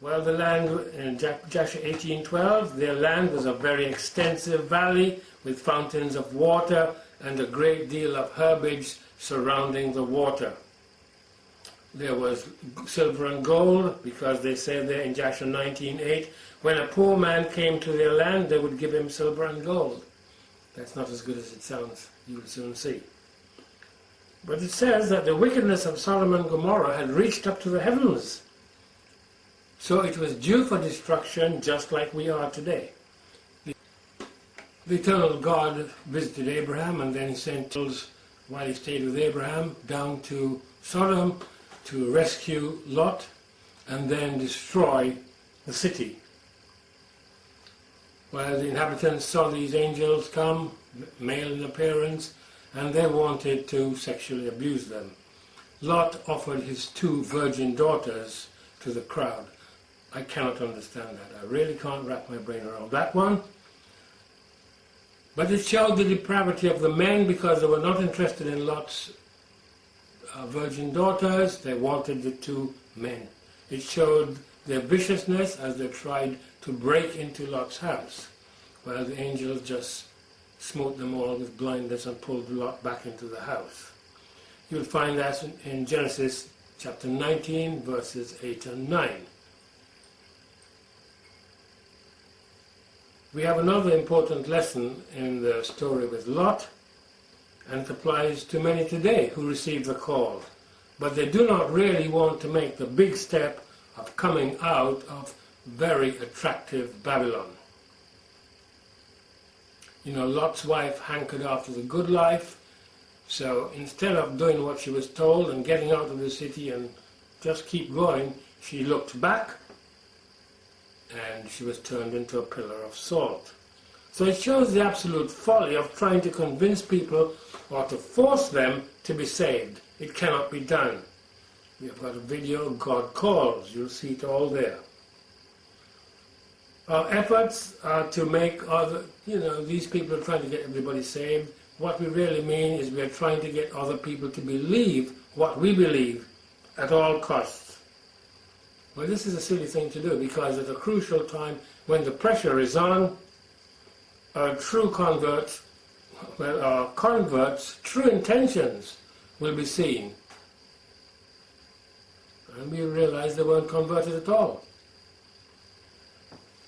Well, the land in Joshua 18:12, their land was a very extensive valley with fountains of water and a great deal of herbage surrounding the water. There was silver and gold, because they say there in Joshua 19:8, when a poor man came to their land, they would give him silver and gold. That's not as good as it sounds, you'll soon see. But it says that the wickedness of Sodom and Gomorrah had reached up to the heavens. So it was due for destruction, just like we are today. The eternal God visited Abraham, and then sent angels while he stayed with Abraham down to Sodom to rescue Lot and then destroy the city. Well, the inhabitants saw these angels come, male in appearance, and they wanted to sexually abuse them. Lot offered his 2 virgin daughters to the crowd. I cannot understand that. I really can't wrap my brain around that one. But it showed the depravity of the men, because they were not interested in Lot's virgin daughters. They wanted the 2 men. It showed their viciousness as they tried to break into Lot's house, while the angels just smote them all with blindness and pulled Lot back into the house. You'll find that in Genesis chapter 19, verses 8 and 9. We have another important lesson in the story with Lot, and it applies to many today who receive the call, but they do not really want to make the big step of coming out of very attractive Babylon. You know, Lot's wife hankered after the good life, so instead of doing what she was told and getting out of the city and just keep going, she looked back, and she was turned into a pillar of salt. So it shows the absolute folly of trying to convince people or to force them to be saved. It cannot be done. We have got a video, God Calls. You'll see it all there. Our efforts are to make these people are trying to get everybody saved. What we really mean is we are trying to get other people to believe what we believe at all costs. Well, this is a silly thing to do, because at a crucial time when the pressure is on, our true converts, our converts' true intentions will be seen. And we realize they weren't converted at all.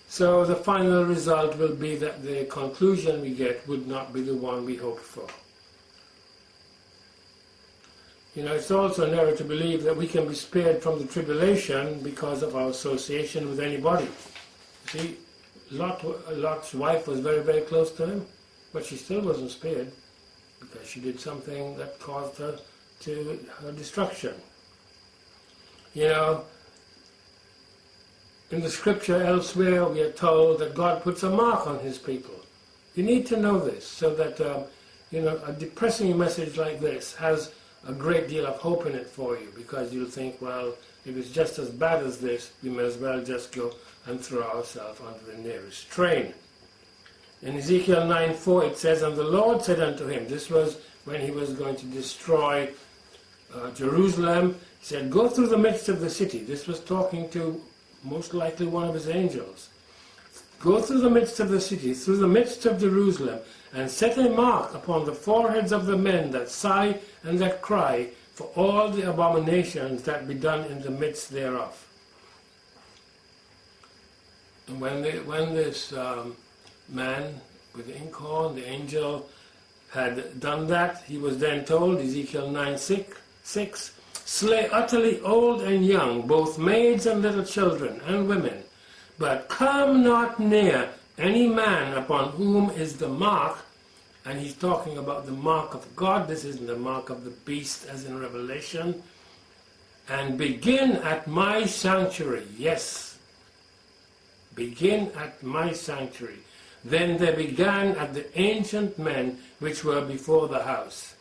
So the final result will be that the conclusion we get would not be the one we hoped for. You know, it's also an error to believe that we can be spared from the tribulation because of our association with anybody. See, Lot's wife was very, very close to him, but she still wasn't spared because she did something that caused her to her destruction. You know, in the scripture elsewhere we are told that God puts a mark on his people. You need to know this so that, a depressing message like this has a great deal of hope in it for you, because you'll think, well, if it's just as bad as this, we may as well just go and throw ourselves onto the nearest train. In Ezekiel 9:4 it says, "And the Lord said unto him," this was when he was going to destroy Jerusalem, he said, "Go through the midst of the city." This was talking to most likely one of his angels. "Go through the midst of the city, through the midst of Jerusalem, and set a mark upon the foreheads of the men that sigh and that cry for all the abominations that be done in the midst thereof." And when this man with the inkhorn, the angel, had done that, he was then told, Ezekiel 9:6, "Slay utterly old and young, both maids and little children and women, but come not near any man upon whom is the mark," and he's talking about the mark of God, this isn't the mark of the beast as in Revelation, "and begin at my sanctuary." Yes, begin at my sanctuary. Then they began at the ancient men which were before the house.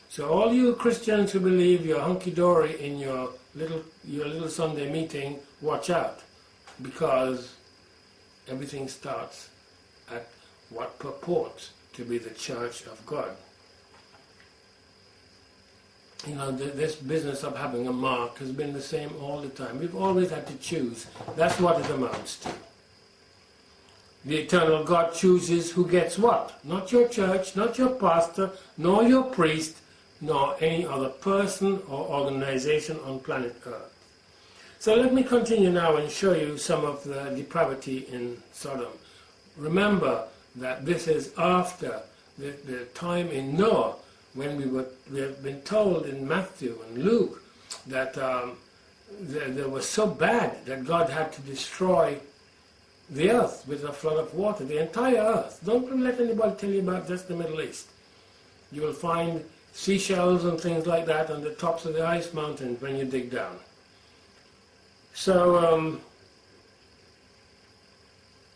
So all you Christians who believe you're hunky-dory in your little Sunday meeting, watch out, because everything starts at what purports to be the church of God. you know, this business of having a mark has been the same all the time. We've always had to choose. That's what it amounts to. The eternal God chooses who gets what. Not your church, not your pastor, nor your priest, nor any other person or organization on planet Earth. So let me continue now and show you some of the depravity in Sodom. Remember that this is after the time in Noah, when we have been told in Matthew and Luke that they were so bad that God had to destroy the earth with a flood of water, the entire earth. Don't let anybody tell you about just the Middle East. You will find seashells and things like that on the tops of the ice mountains when you dig down. So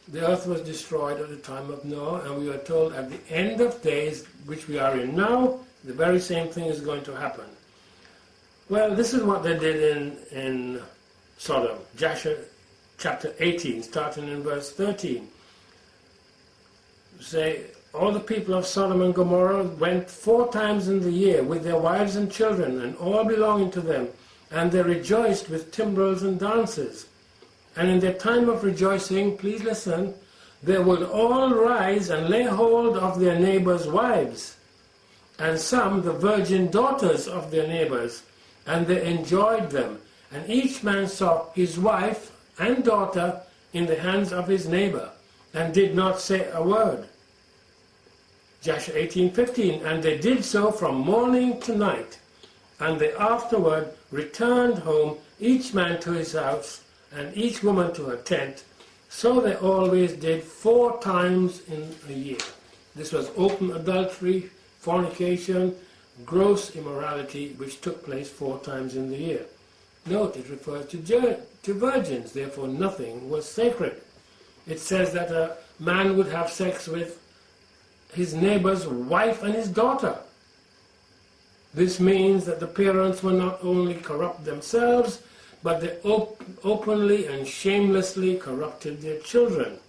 the earth was destroyed at the time of Noah, and we are told at the end of days, which we are in now, the very same thing is going to happen. Well, this is what they did in Sodom. Joshua chapter 18, starting in verse 13. Say, all the people of Sodom and Gomorrah went 4 times in the year with their wives and children and all belonging to them, and they rejoiced with timbrels and dances. And in their time of rejoicing, please listen, they would all rise and lay hold of their neighbors' wives, and some the virgin daughters of their neighbors, and they enjoyed them. And each man saw his wife and daughter in the hands of his neighbor, and did not say a word. Joshua 18:15, and they did so from morning to night, and they afterward returned home, each man to his house, and each woman to her tent. So they always did 4 times in a year. This was open adultery, fornication, gross immorality, which took place 4 times in the year. Note, it refers to virgins, therefore nothing was sacred. It says that a man would have sex with his neighbor's wife and his daughter. This means that the parents were not only corrupt themselves, but they openly and shamelessly corrupted their children.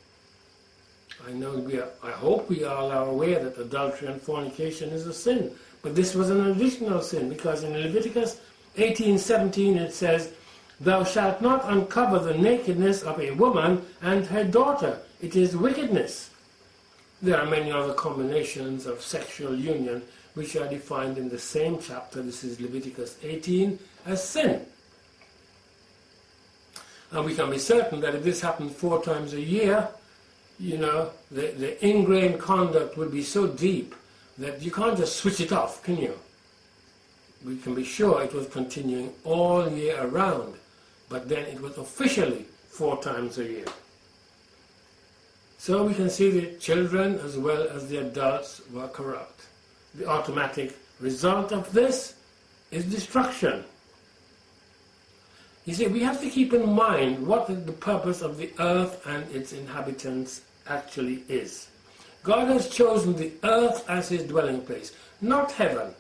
I hope we all are aware that adultery and fornication is a sin, but this was an additional sin, because in Leviticus 18:17 it says, "Thou shalt not uncover the nakedness of a woman and her daughter. It is wickedness." There are many other combinations of sexual union which are defined in the same chapter, this is Leviticus 18, as sin. And we can be certain that if this happened 4 times a year, you know, the ingrained conduct would be so deep that you can't just switch it off, can you? We can be sure it was continuing all year around, but then it was officially 4 times a year. So we can see the children as well as the adults were corrupt. The automatic result of this is destruction. You see, we have to keep in mind what the purpose of the earth and its inhabitants actually is. God has chosen the earth as his dwelling place, not heaven.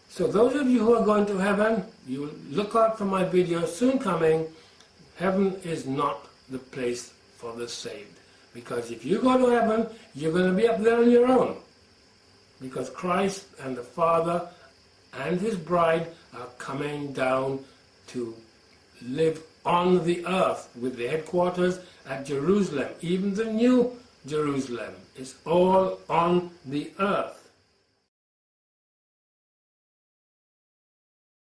So those of you who are going to heaven, you will look out for my video soon coming. Heaven is not the place for the saved. Because if you go to heaven, you're going to be up there on your own. Because Christ and the Father and his bride are coming down to live on the earth with the headquarters at Jerusalem. Even the new Jerusalem is all on the earth.